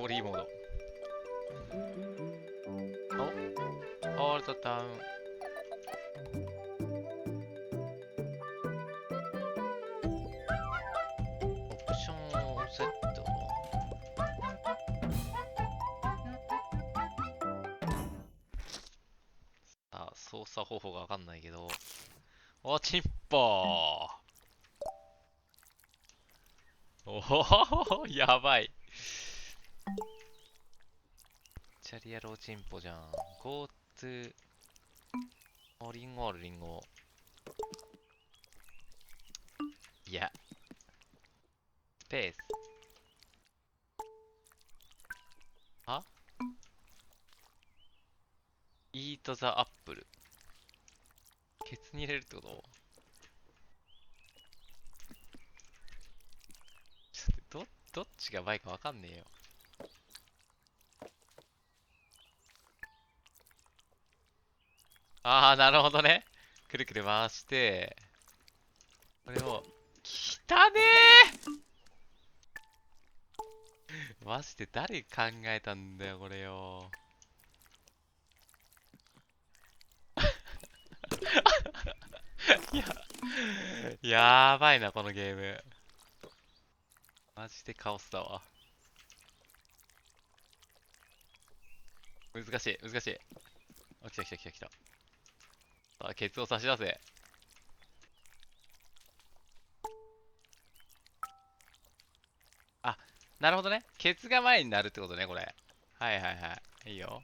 ホーリーモード。オールドタウン。オプションセット。さあ、操作方法がわかんないけど。おちんぽー。おおやばい。チャリアローチンポじゃん。Go to リンゴあるリンゴ。いや。スペース。あ ?Eat the apple。ケツに入れるってこと？ちょっとどっちがバイかわかんねえよ。ああ、なるほどね。くるくる回して、これを、きたねーマジで誰考えたんだよ、これよ。やばいな、このゲーム。マジでカオスだわ。難しい、難しい。あ、来た来た来た来た。さあ、ケツを差し出せ。あ、なるほどね。ケツが前になるってことね、これ。はいはいはい。いいよ。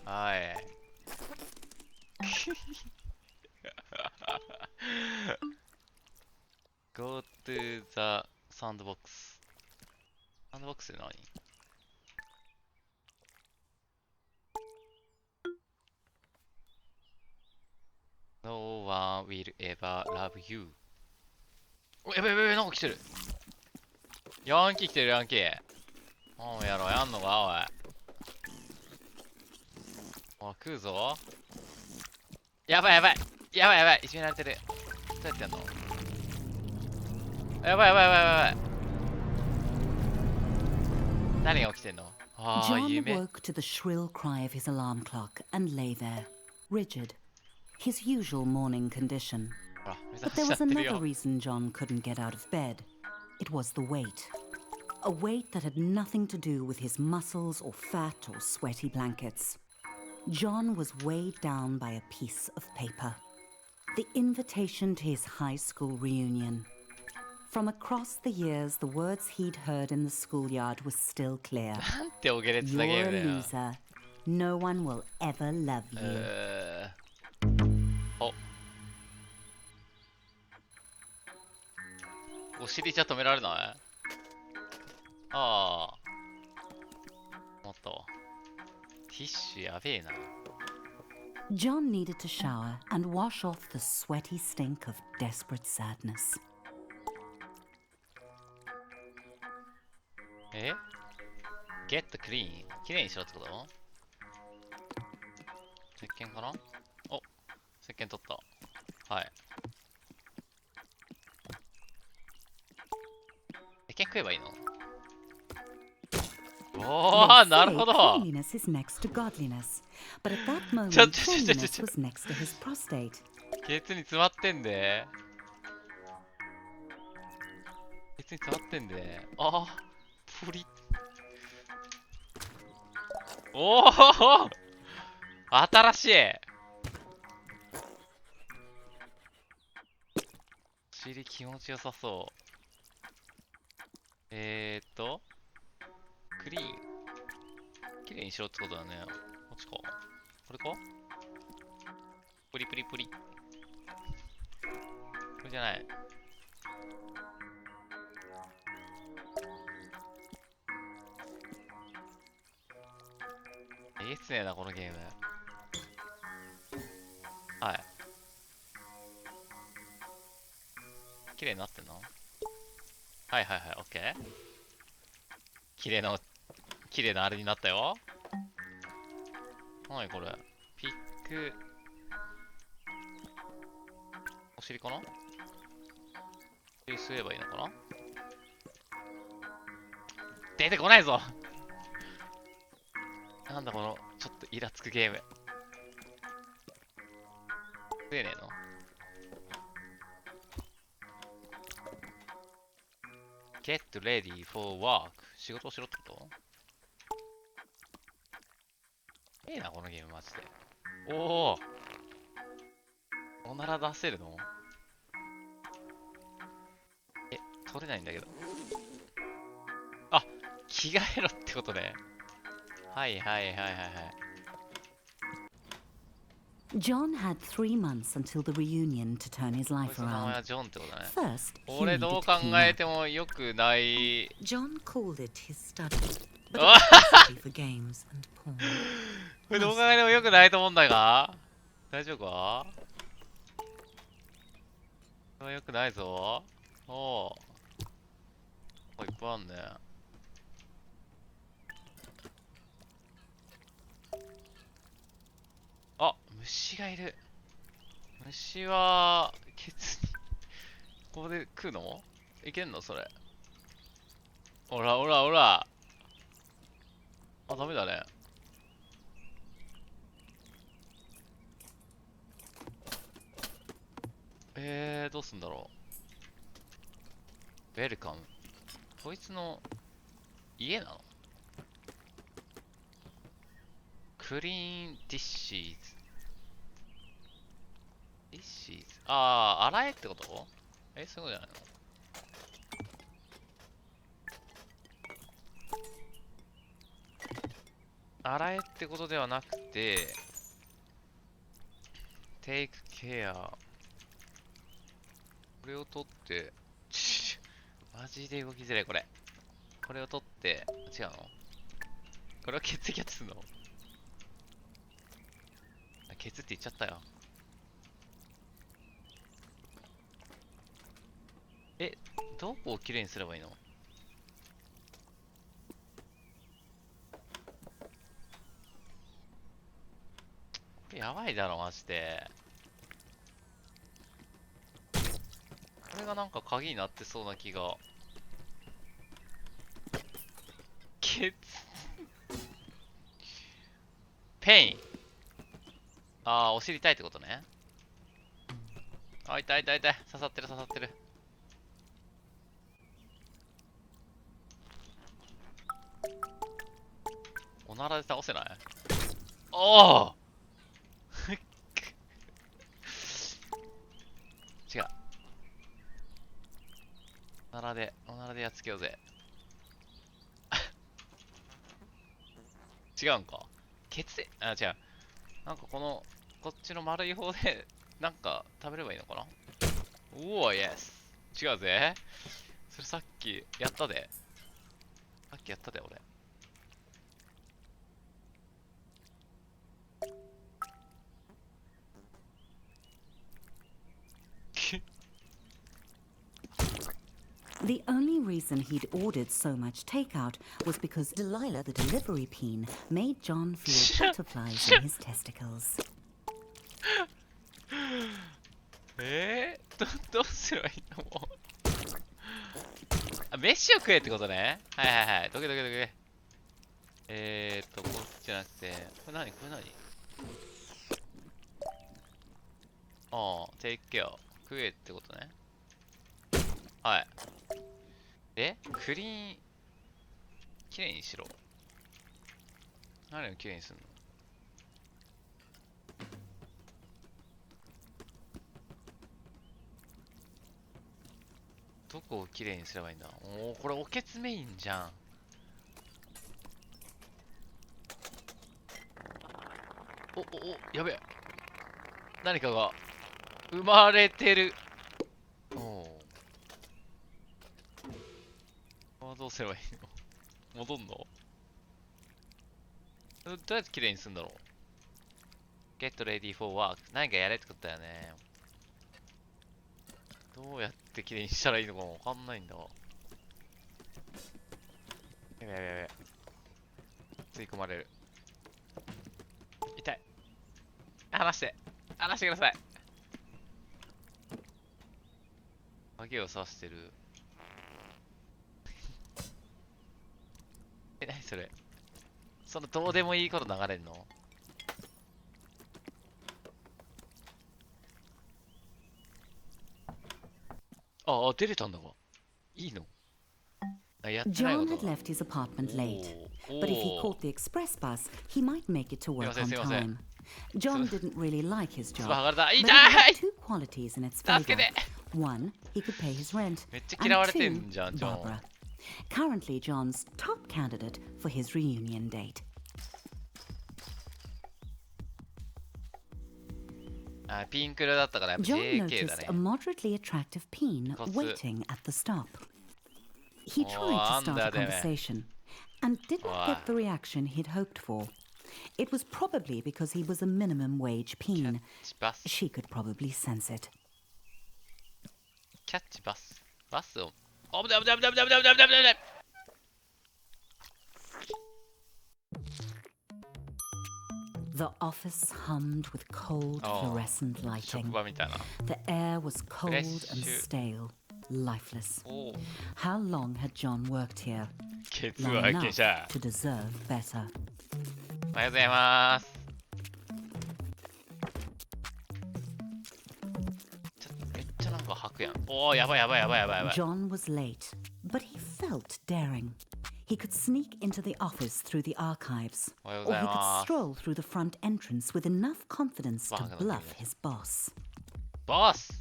はい。Go to the sandbox。サンドボックスって何？ No one will ever love you。お、やべやべやべ、なんか来てる。ヤンキー来てる、ヤンキー。おうやろ、やんのか、おい。おい、食うぞ。やばいやばい。やばいやばい。いじめられてる。どうやってやんの？やばいやばいやばいやばい。何が起きてんの？ああ、John 夢。woke to the shrill cry of his alarm clock and lay there, rigid, his usual morning condition. ほら、目 But 覚 there しちゃっ was てる another よ。reason John couldn't get out of bed. It was the weight. A weight that had nothing to do with his muscles or fat or sweaty blankets. John was weighed down by a piece of paper. The invitation to his high school reunion. From across the years, the words he'd heard in the schoolyard were still clear. なんてお下劣なゲー You're ム a だよ。loser. No one will ever love you. お、お尻じゃ止められない？ああ。もっと。ティッシュやべえな。John needed to shower and wash off the sweaty stink of desperate sadness. え ?Get clean。きれいにしろってこと？石鹸かな？お、石鹸取った。はい。石鹸食えばいいの？おー、なるほど。Cleanliness is next to godliness, but at that moment, cleanliness was next to his prostate. ケツに詰まってんで。ケツに詰まってんで。あー、プリッ。おー新しい。お尻気持ちよさそう。クリーン。きれいにしろってことだね。こっちか。これか？プリプリプリ。これじゃない。えげつねえな、このゲーム。はい。綺麗になってんの？はいはいはい、オッケー。綺麗なあれになったよ。なにこれ？ピック。お尻かな？吸えばいいのかな？出てこないぞなんだこの、ちょっとイラつくゲーム。食えねえの？Get ready for work。仕事をしろってこと？ええな、このゲームマジで。おお、おなら出せるの？え、取れないんだけど。あ、着替えろってことね。はいはいはいはいはい。John had 3 months until the reunion to turn his こい life つの名前 around. はジョンってことね。 First, he 俺 needed どう to 考 clean え up. ても良くない。John called it his study, but it あ was mostly for games and porn. これどう考えても良くないと思うんだが、大丈夫か？これは良くないぞ。おお。いっぱいあんね。あ、虫がいる。虫は、ケツに、ここで食うの？いけんのそれ。ほらほらほら。あ、ダメだね。どうすんだろう。ウェルカム。こいつの家なの？クリーンディッシーズ。ディッシーズ。あー、洗えってこと？そういうことじゃないの？洗えってことではなくて、テイクケア。これを取って、マジで動きづらい、これ。これを取って、違うの？これを血液やってすんの？あ、ケツって言っちゃったよ。どこをきれいにすればいいの？これやばいだろ、マジで。これがなんか鍵になってそうな気が。ケツペイン。ああ、お尻痛いってことね。あ、痛い痛い痛い。刺さってる刺さってる。おならで倒せない？おお違う。おならでやっつけようぜ。違うんか。ケツで、あ、違う。なんかこっちの丸い方で、なんか食べればいいのかな？おお、イエス。違うぜ。それさっきやったで。さっきやったで、俺。The only reason he'd ordered so much takeout was because Delilah, the delivery peen, made John feel butterflies in his testicles. どうすればいいの？もう。あ、飯を食えってことね。はいはいはい。どけどけどけ。こっちじゃなくて、これ何？ああ、テイクケア。食えってことね。はい。で、クリーン、きれいにしろ。何をきれいにすんの？どこをきれいにすればいいんだ？おお、これおけつメインじゃん。やべえ。何かが生まれてる。おお。どうすればいいの？戻んの？とりあえずきれいにするんだろう。Get ready for work。何かやれってことだよね。どうやってきれいにしたらいいのかもわかんないんだわ。やべやべやべ。吸い込まれる。痛い。離して。離してください。鍵を刺してる。何それ。そのどうでもいいこと流れんの？あ、出れたんだわ。いいの？あ、やってないこ John と had だ。 left his apartment late, お but if he お caught the express bus, he might make it to work on すいません。 time. John didn't really like his つ job, ば剥がれた。 but 痛 it had い。 two qualities in its 助 favor. けて。 One, he could pay his rent, めっちゃ and 嫌われて two, んじゃん、ジョン。 Barbara. Currently John's top candidate for his reunion date. あ、ピンク色だったからやっぱ John JK だ noticed ね。 a moderately attractive peen Kots. waiting at the stop. He Oh, tried to start a anda deme. conversation and did not get the reaction he'd hoped for. It was probably because he was a minimum wage キャッ peen. チバス。 She could probably sense it. キャッチバス。バスを。あぶねあぶねあぶねあぶねあぶねあぶねあぶねあぶね。 The office hummed with cold fluorescent 職 lighting. 場みたいな。 The air was cold and Fresh. stale, lifeless. おお。 How long had John worked here? ケツ Long は enough けじゃ。 to deserve better. おはようございます。めっちゃなんか吐くやん。おお、やばいやばいやばいやばいやばい。 John was late, but he felt daring. He could sneak into the office through the archives, or he could stroll through the front entrance with enough confidence to bluff his boss. ボス。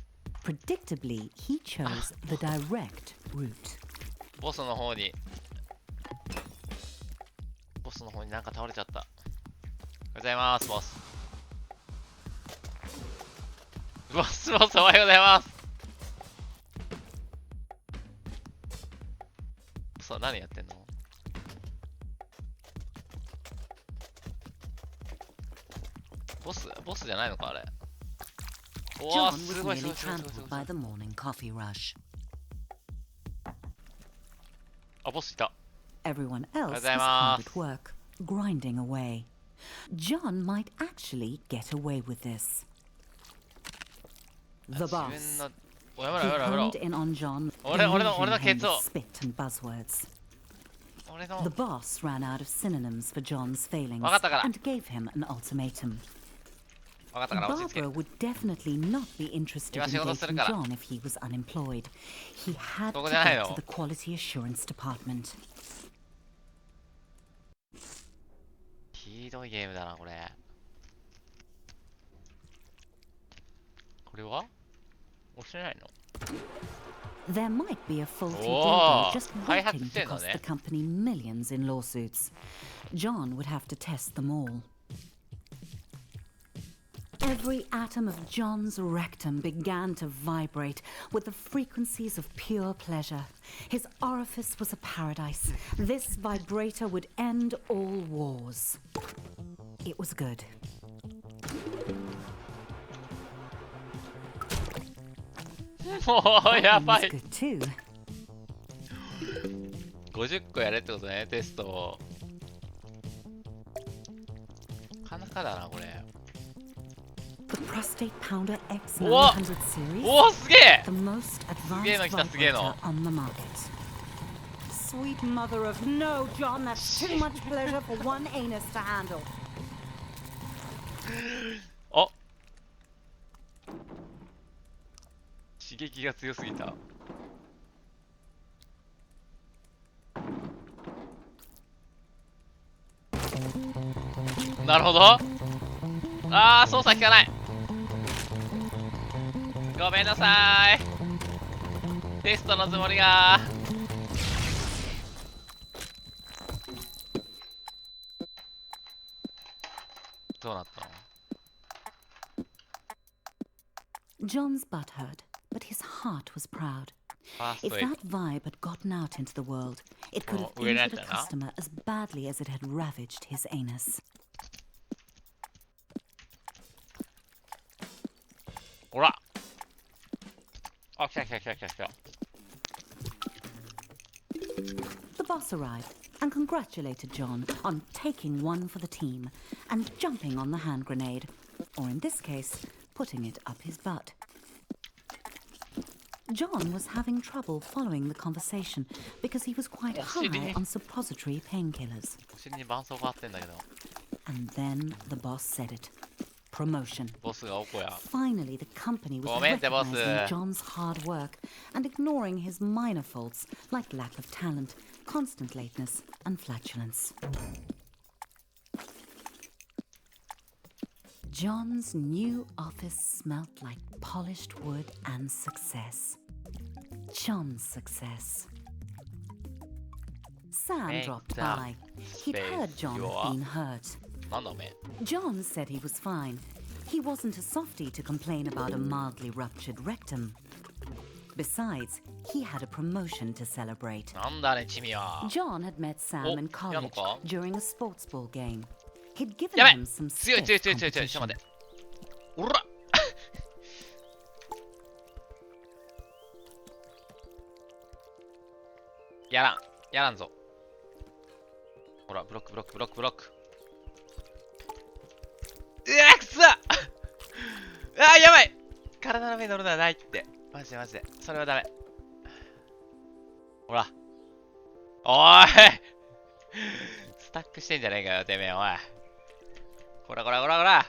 Predictably, he chose the direct route. ボスの方に。ボスの方になんか倒れちゃった。おはようございます、ボス。ボス、ボス、おはようございます。ボスは何やってんの？ボスじゃないのかあれ。おお、 John す was ごいすご nearly いすごいすごいす trampled ごい。 by the morning coffee rush. あ、ボスいた。 Everyone else was おはようござい hard ます at work, grinding away. John might actually get away with this. The 自分 boss. の。おやめ He ろやめろやめろ。 honed in on John, 俺の deluging ケ him ツを。 with spit and buzzwords. 俺の。 The boss ran out of synonyms for John's failings わかったから。 and gave him an ultimatum. 分かったから落ち着け。 Barbara would definitely not be interested 今 in 仕事する dating から。 John if he was unemployed. He had こ to こじゃない get の？ to the quality assurance department. ひどいゲームだなこれ。これは押してないの？ There might be a faulty Whoa. dildo just I had waiting to say to cost no, the company millions in lawsuits. John would have to test them all. Every atom of John's rectum began to vibrate with the frequencies of pure pleasure. His orifice was a paradise. This vibrator would end all wars. It was good. もうや That one ば was い。 good too. 50個やれってことね、テストを。なかなかだなこれ。 The prostate pounder お X900 series. おお、すげえ。 The most advanced すげえの来た、すげえの。 vibrator on the market. Sweet mother of no, John, that's too much pleasure for one anus to handle. あ、刺激が強すぎた。なるほど。ああ、操作効かない。ごめんなさい。テストのつもりが。どうなったの？ John's butt hurt, but his heart was proud. ファース If トエイ that vibe had gotten out into the world, it could have Oh, we're injured not a done, huh? customer as badly as it had ravaged his anus. ほら。あ、来た来た来た来た来た。 The boss arrived and congratulated John on taking one for the team and jumping on the hand grenade, or in this case, putting it up his butt. John was having trouble following the conversation because he was quite high on suppository painkillers. お尻に絆創膏あってんだけど。 And then the boss said it. Promotion. ボスがおこや。 Finally, the company was Comente, boss. recognizing John's hard work and ignoring his minor faults like lack of talent, constant lateness, and flatulence. John's new office smelt like polished wood and success. John's success. Sam dropped by. He'd heard John had been hurt. なんだおめえ。 John said he was fine. He wasn't a softie to complain about a mildly ruptured rectum. Besides, he had a promotion to celebrate. なんだね君は。 John had met Sam in college during a sports ball game. He'd given やべ him some 強い stiff 強い強い強い強い。ちょっと competition. 待って。おらやらんぞ。ほら、ブロックブロックブロックブロック。うわくそあーやばい体の上に乗るのはないって。マジでマジで。それはダメ。ほら。おーいスタックしてんじゃねえかよ、てめえ、おい。こらこらこらこら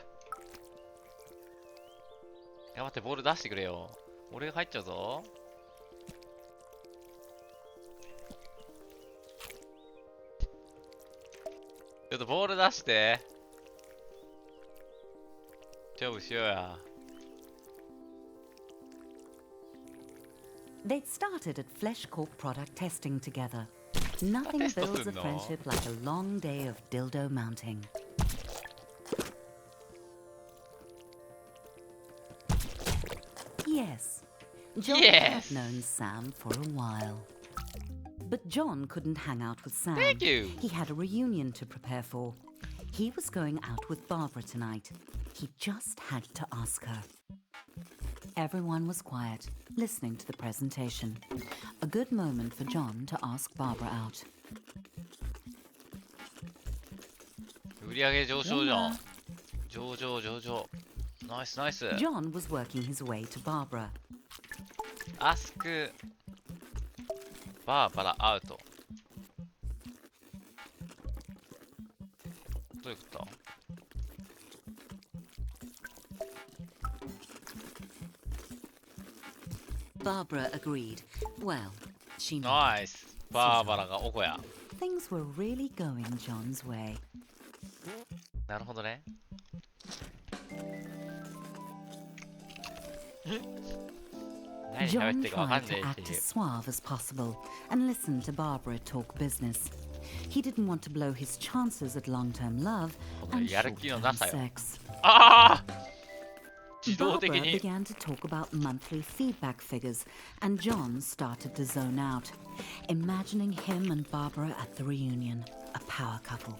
頑張ってボール出してくれよ。俺が入っちゃうぞ。ちょっとボール出して。勝負しようや。They'd started at Flesh Corp product testing together. Nothing builds a friendship like a long day of dildo mounting. Yes, John had known Sam for a while. But John couldn't hang out with Sam. Thank you. He had a reunion to prepare for. He was going out with Barbara tonight. He just had to ask her. Everyone was quiet, listening to the presentation. A good moment for John to ask Barbara out. 売り上げ上昇じゃん。上々上々。ナイスナイス。John was working his way to Barbara. Ask バーバラアウト。どういうこと？ Barbara agreed. Well, she knew. ナイス。バーバラがおこや。 Things were really going John's way. なるほどね。何喋っ John てるかわかん tried ね to え act っていう。 as suave as possible and listen to Barbara talk business. He didn't want to blow his chances at long-term love and やる気の short-term なさよ。 sex. ああ自動的 Barbara に。 began to talk about monthly feedback figures, and John started to zone out, imagining him and Barbara at the reunion, a power couple.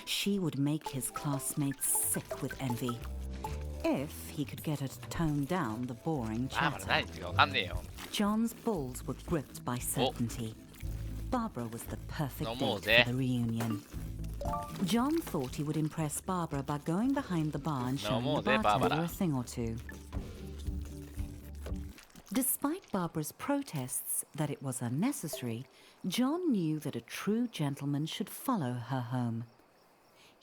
She would make his classmates sick with envy. If he could get her to tone down the boring ああ、まだ chatter. 何言ってるかわかんねえよ。 John's balls were gripped by certainty. Barbara was the perfect No more date for there. the reunion. John thought he would impress Barbara by going behind the bar and showing more the there, bartender Barbara. a thing or two. Despite Barbara's protests that it was unnecessary, John knew that a true gentleman should follow her home.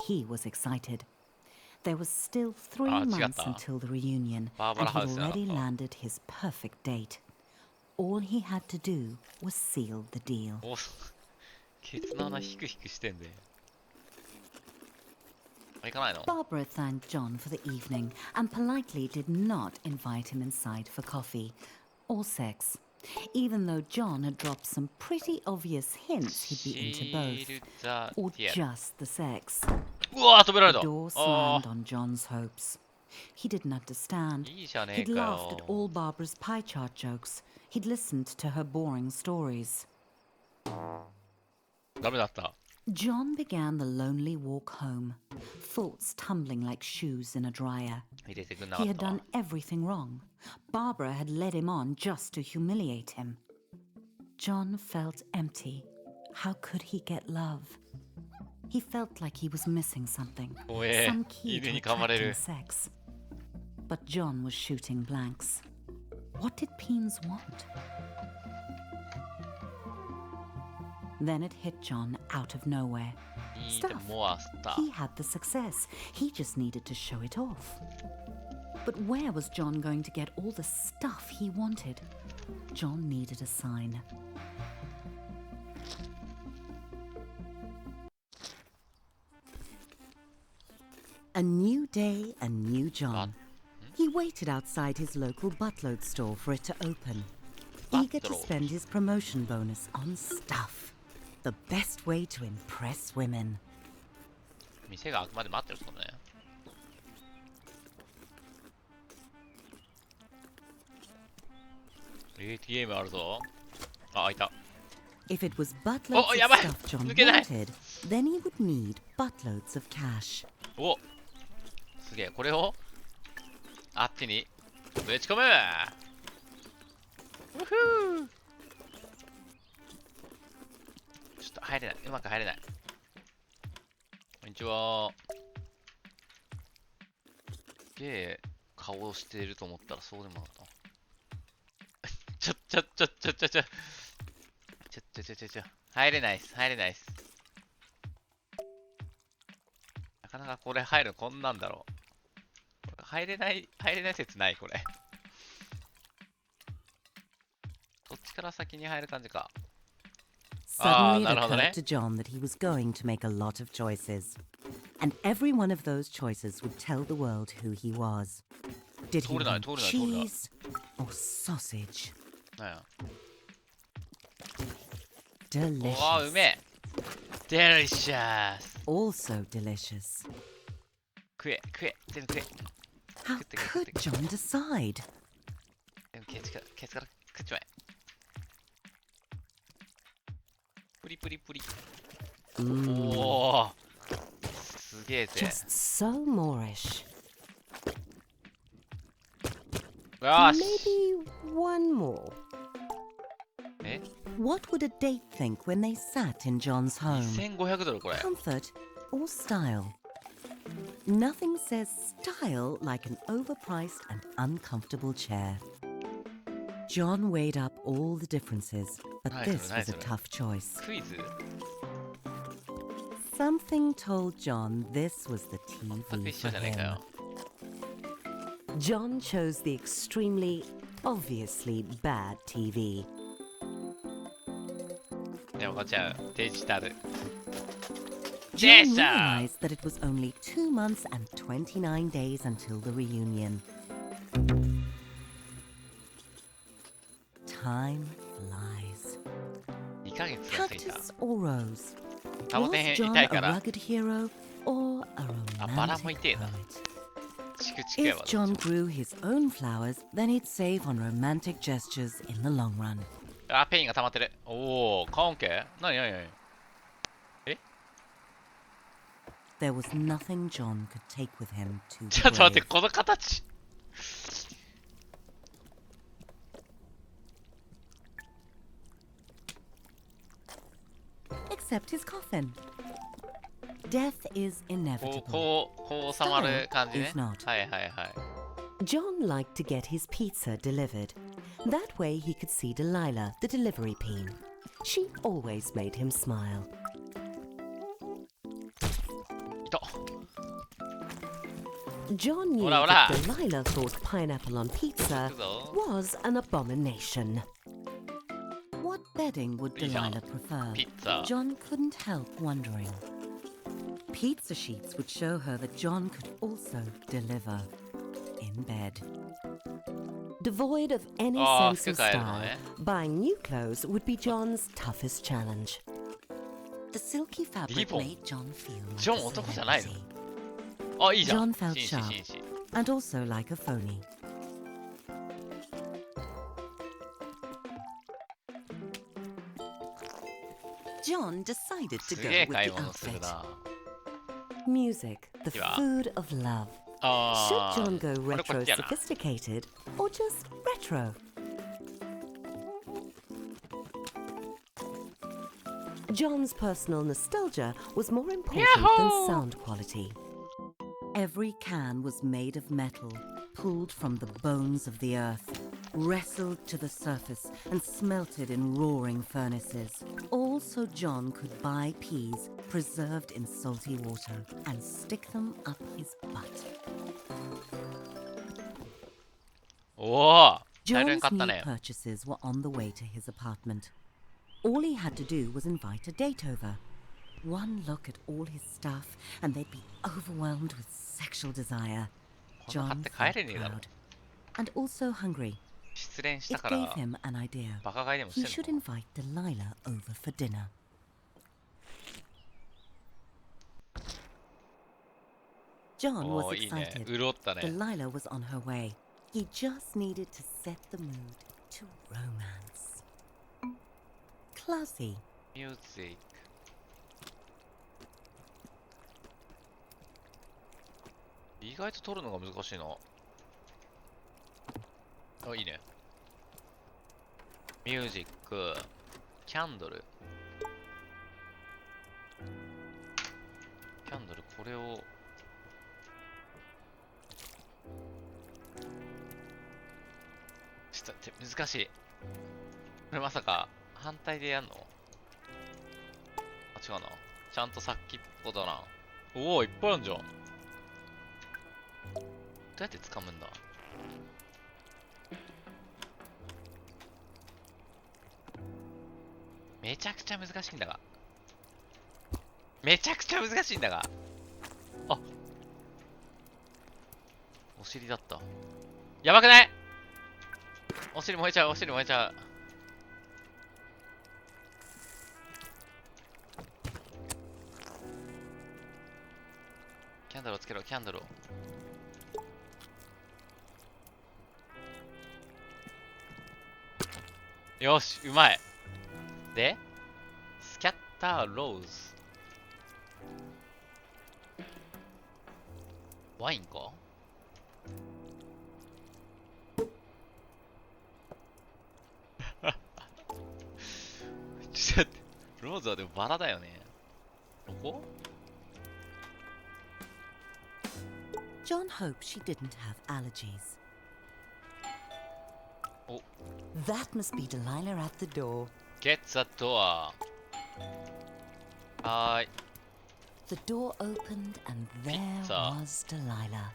He was excited. There was still 3 Ah, months違った。 until the reunion, Barbara and he'd House じゃなかった。 already landed his perfect date. All he had to do was seal the deal. おケツの穴ヒクヒクしてんで。行かないの？ Barbara thanked John for the evening and politely did not invite him inside for coffee or sex, even though John had dropped some pretty obvious hints he'd be into both, or just the sex. うわー止められ The た。 door あ slammed on John's hopes. He didn't understand. あいいじゃねえ He'd か laughed at よ。 all Barbara's pie chart jokes. He'd listened to her boring stories. ダメだった。 John began the lonely walk home, thoughts tumbling like shoes in a dryer. 入れてくんなか He っ had たわ done。everything wrong. Barbara had led him on just to humiliate him. John felt empty. How could he get love? He felt like he was missing something, おえ some key 犬 to に噛まれ attracting る。 sex. But John was shooting blanks. What did Peens want? Then it hit John out of nowhere. Need Stuff. more stuff. He had the success. He just needed to show it off. But where was John going to get all the stuff he wanted? John needed a sign. A new day, a new John. He waited outside his local buttload store for it to open, eager to Buttload. spend his promotion bonus on stuff. The best way to impress women. 店が開くまで待ってるってことね。ATM あるぞ。あ、開いた。 If it was buttloads of やばい stuff John 抜けない wanted, then he would need buttloads of cash. お、すげえ、これをあっちにぶち込む。うふー。ちょっと入れない、うまく入れない。こんにちは。すげえ顔してると思ったらそうでもなかった。ちょ入れないっす、入れないっす。なかなかこれ入るのこんなんだろう。入れない説ないこれ。どっちから先に入る感じか。 Suddenly it なるほどね。 occurred to John that he was going to make a lot of choices. And every one of those choices would tell the world who he was. Did he want cheese or sausage? なんや。 Delicious. おー、うめえ。デリシャス。 Also delicious. 食え、全部食え。 How could John decide? 全部ケツから食っちまえ。プリプリプリ。おー。すげえぜ。 Just so Moorish. よし。 Maybe one more. え What would a date think when they sat in John's home? 1500ドルこれ。 Comfort or style? Nothing says style like an overpriced and uncomfortable chair. John weighed up all the differences, but Nice, this nice, was a nice. tough choice. クイズ Something told John this was the 全く TV 一 for 緒じゃねえか him. よ。 John chose the extremely, obviously bad TV. でもこっちはデジタル。 John デジタル realized that it was only 2 months and 29 days until the reunion. Time flies. 2ヶ月が過ぎた。 Cactus or rose? サボテン Was John 痛い a から。 rugged hero or a バラも romantic 痛えな。 poet? チクチクや If わ。 John grew his own flowers, then he'd save on romantic gestures in the long run. あ、ペインが溜まってる。おお、関係なに There was nothing John could take with him to ち the ょっと待って、 grave. この形。 Except his coffin. Death is こ inevitable. う収まる感じね。 Is not. はいはいはい。 John liked to get his pizza delivered. That way he could see Delilah, the delivery peen. She always made him smile. いた。 John knew Hola, that hola. Delilah thought pineapple on pizza 行くぞ。 was an abomination. What bedding would Pizza. Delilah prefer? ピッツァ。 John couldn't help wondering. Pizza sheets would show her that John could also deliver in bed. Devoid of any Oh, sense of 服変えるの style, ね。 buying new clothes would be John's toughest challenge. The silky fabric Ribbon. made John feel like ジョン a 男じゃないの celebrity, あ、いいじゃん。 John felt 紳士 sharp. 紳士。 and also like a phony. John decided to す go げえ with 買い the 物する outfit. な。 Music, the Yeah. food of love. あ Should ー John go これこ retro っちやな。 sophisticated or just retro? John's personal nostalgia was more important than Yahoo! sound quality. Every can was made of metal, pulled from the bones of the earth. wrestled to the surface and smelted in roaring furnaces. All so John could buy peas preserved in salty water and stick them up his butt. おお、大量に John's 買った new ね。 purchases were on the way to his apartment. All he had to do was invite a date over. One look at all his stuff, and they'd be overwhelmed with sexual desire. こんな買っ John て帰 felt れねえだろ。 proud, and also hungry. 失恋した It か gave ら him an idea. バカ買いでも He し should てんの invite Delilah over for dinner. John お was お、いいね。 excited. 潤ったね。 Delilah was on her way. He just needed to set the mood to romance. Classy. ミュージック。意外と撮るのが難しいな。あ、いいね。ミュージック、キャンドル。キャンドル、これを。ちょっと待って、難しい。これまさか、反対でやんの？あ、違うな。ちゃんとさっきっぽだな。おお、いっぱいあるじゃん。どうやって掴むんだ？めちゃくちゃ難しいんだが。めちゃくちゃ難しいんだが。あ、お尻だった。やばくない？お尻燃えちゃう、お尻燃えちゃう。キャンドルをつけろ、キャンドルを。よし、うまい。で、スキャッターローズ。ワインか？ちょっと待って、ローズはでもバラだよね。どこ？ John hoped she didn't have allergies. Oh. That must be Delilah at the door. Get the door. はーい。 The door opened and there Pizza. was Delilah.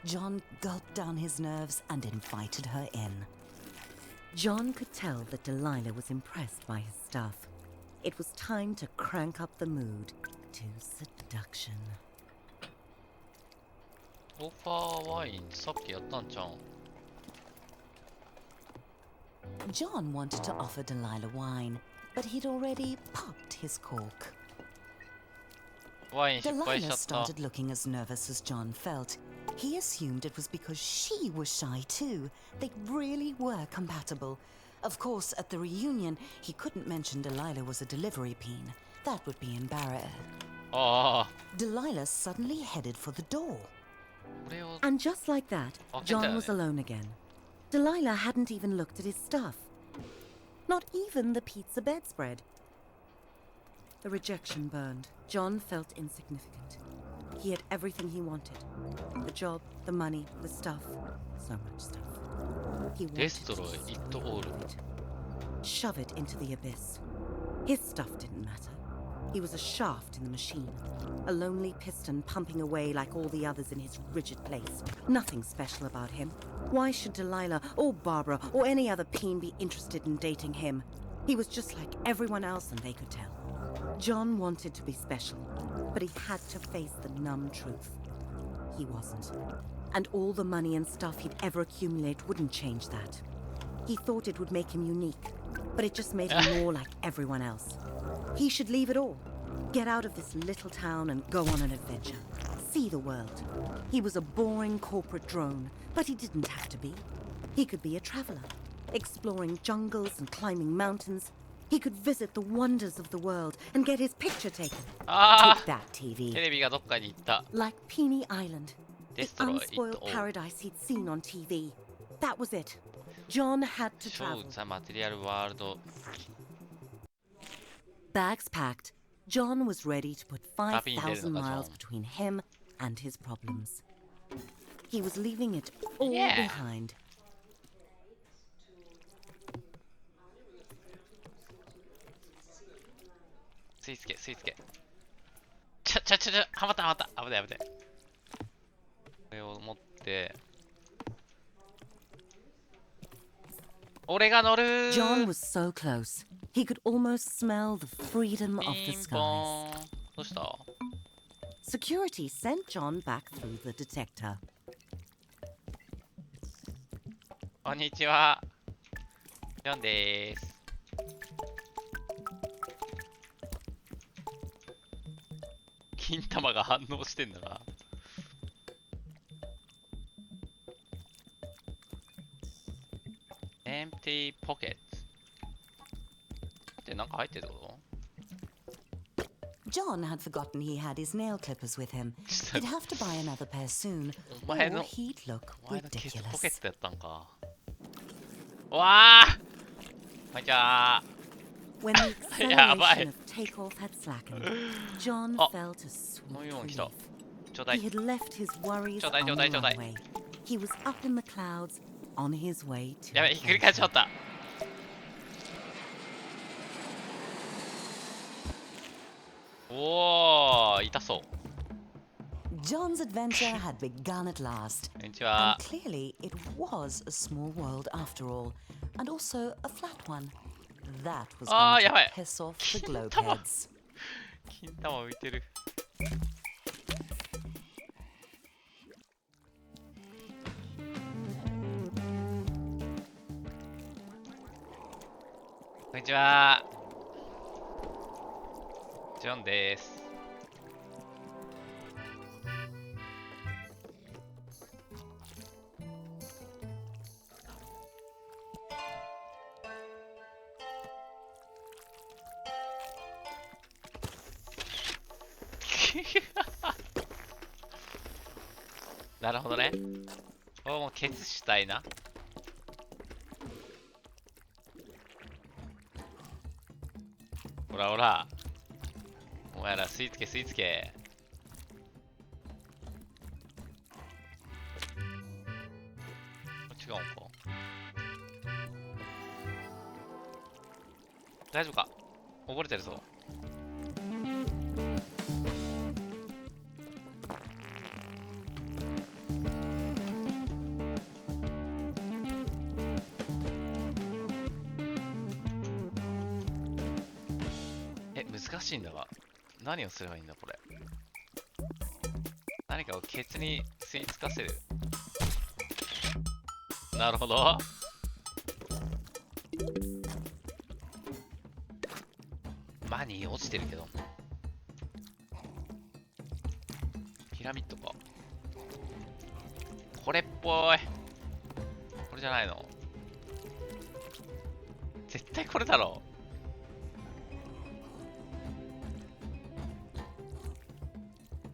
John gulped down his nerves and invited her in. John could tell that Delilah was impressed by his stuff. It was time to crank up the mood to seduction. オファーワインさっきやったんちゃうん？ John wanted to offer Delilah wine, but he'd already popped his cork. ワイン失敗しち Delilah ゃった。 started looking as nervous as John felt. He assumed it was because she was shy too. They really were compatible. Of course, at the reunion, he couldn't mention Delilah was a delivery peen. That would be embarrassing. ああ、 Delilah suddenly headed for the door. これを And just like that, John was alone again. Delilah hadn't even looked at his stuff. Not even the pizza bedspread. The rejection burned. John felt insignificant. He had everything he wanted. The job, the money, the stuff. So much stuff. He wanted to Destroy just it get all. rid of it. Shove it into the abyss. His stuff didn't matter. He was a shaft in the machine. A lonely piston pumping away like all the others in his rigid place. Nothing special about him. Why should Delilah or Barbara or any other peen be interested in dating him? He was just like everyone else and they could tell. John wanted to be special, but he had to face the numb truth. He wasn't. And all the money and stuff he'd ever accumulate wouldn't change that. He thought it would make him unique, but it just made him more like everyone else. He should leave it all. Get out of this little town and go on an adventure. See the world. He was a boring corporate drone, but he didn't have to be. He could be a traveler, exploring jungles and climbing mountains. He could visit the wonders of the world and get his picture taken. あ Take that, あ、テ TV. レビがどっかに行った。 Like Peony Island. The Destroy it unspoiled all. paradise he'd seen on TV. That was it. John had to Show travel. the material world. Bags packed, John was ready to put 5,000 John. miles between him and his problems. He was leaving it all Yeah. behind. 吸い付け、吸い付け。はまった、はまった。危ない、危ない。これを持って、俺が乗るー。 John was so close, he could almost smell the freedom of ピ the ンポ skies. ーン。どうした？ Security sent John back through the detector. こんにちは。ジョンでーす。金玉が反応してんだな。Empty pockets。ってなんか入ってるってこ John had forgotten he had his nail clippers with him. と？ He'd have to buy another pair soon, お or 前の he'd look お前のケツポケ ridiculous. ットやったんか。わあ、こんにちは。 When the acceleration of takeoff had slackened, John Oh. felt a sweet 飲み物来た。 relief. ちょうだい。 He had left his worries Chodai, on the chodai, chodai. runway. He was up in the clouds, on his way to やべ、ひっくり返っちまっ adventure. た。おー、痛そう。 John's adventure had begun at last. こんにちは。 And clearly, it was a small world after all, and also a flat one. That was Ah, going to yabai. piss off the Kintama. globeheads. 金玉浮いてる。こんにちは。ジョンです。なるほどね。お、もうケツしたいな。ほらほら。お前ら吸い付け吸い付け。違うんか。大丈夫か？溺れてるぞ。難しいんだが、何をすればいいんだこれ。何かをケツに吸い付かせる。なるほど。マニー落ちてるけど。ピラミッドか。これっぽい。これじゃないの。絶対これだろ。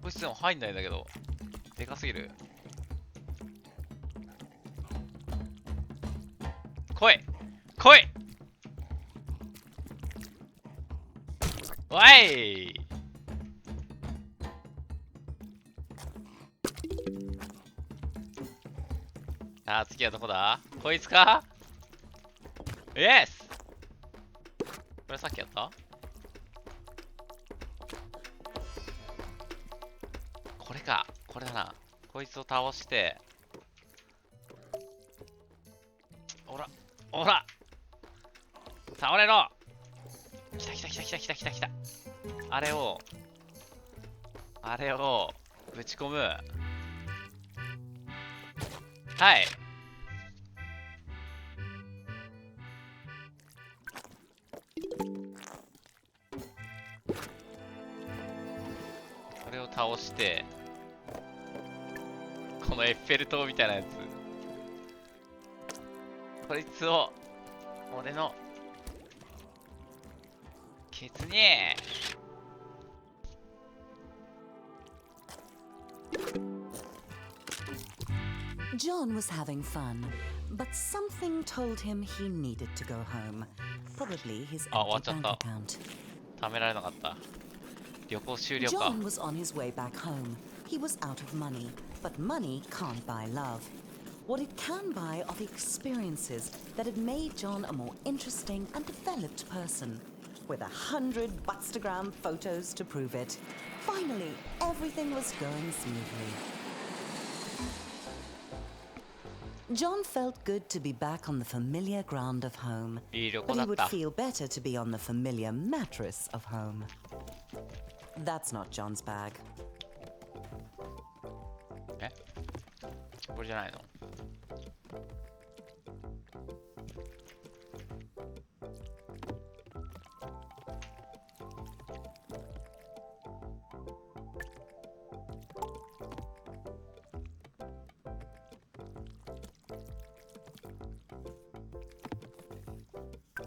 こいつでも入んないんだけど、でかすぎる。来い来いおい。さあ次はどこだ？こいつか？イエス。これさっきやった？これか、これだな。こいつを倒して、おら、おら、倒れろ。来た来た来た来た来た来た来た。あれをぶち込む。はい。これを倒して、このエッフェル塔みたいなやつ。こいつを、俺の、ケツに。John was having fun, but something told him he needed to go home. Probably his empty bank account. 貯められなかった。旅行終了か。 John was on his way back home. He was out of money, but money can't buy love. What it can buy are the experiences that had made John a more interesting and developed person. with 100 Buttstagram photos to prove it. Finally, everything was going smoothly. John felt good to be back on the familiar ground of home, いい旅 but 行だ he っ would た。 feel better to be on the familiar mattress of home. That's not John's bag. え、これじゃないの？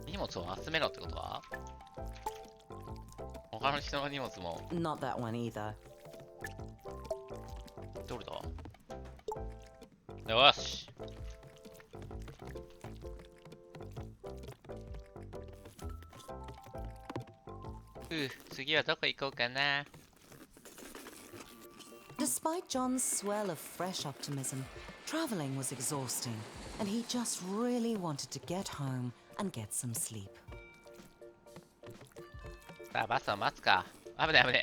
荷物を集めろってことは？他の人の荷物も Not that one either. どれだ？よし。次はどこ行こうかな。 Despite John's swell of fresh optimism, traveling was exhausting, and he just really wanted to get home and get some sleep. さあ、バスを待つか。危ない危な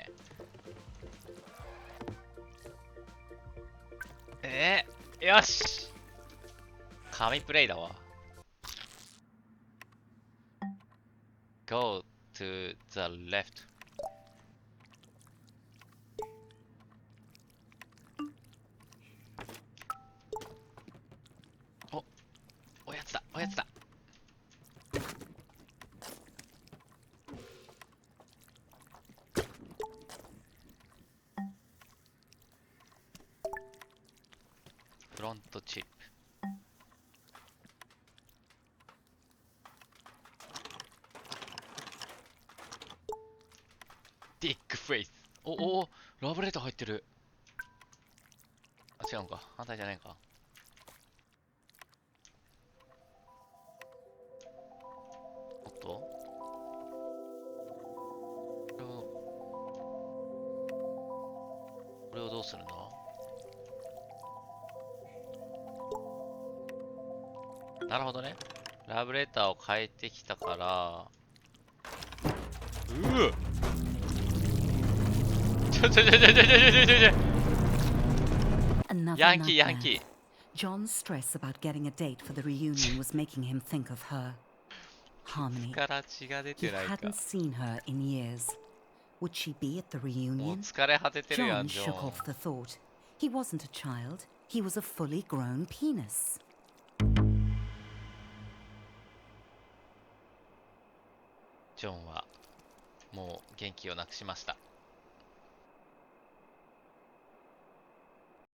い。よし。神プレイだわ。Go to the left. おやつだ、おやつだ。フロントチップ。ディックフェイス。お、ラブレター入ってる。あ、違うのか。反対じゃないか。おっと、これをどうするんだ？なるほどね。ラブレターを変えてきたから。Another ヤンキー、ヤン nightmare. キー。 John's stress about getting a date for the reunion was making him think of her. Harmony. から血が出 He てないか。 hadn't seen her in years. Would she be at the もう reunion? 疲れ果ててるや John ん、ジョ shook ン。 off the thought. He wasn't a child. He was a fully grown penis. ジョンはもう元気をなくしました。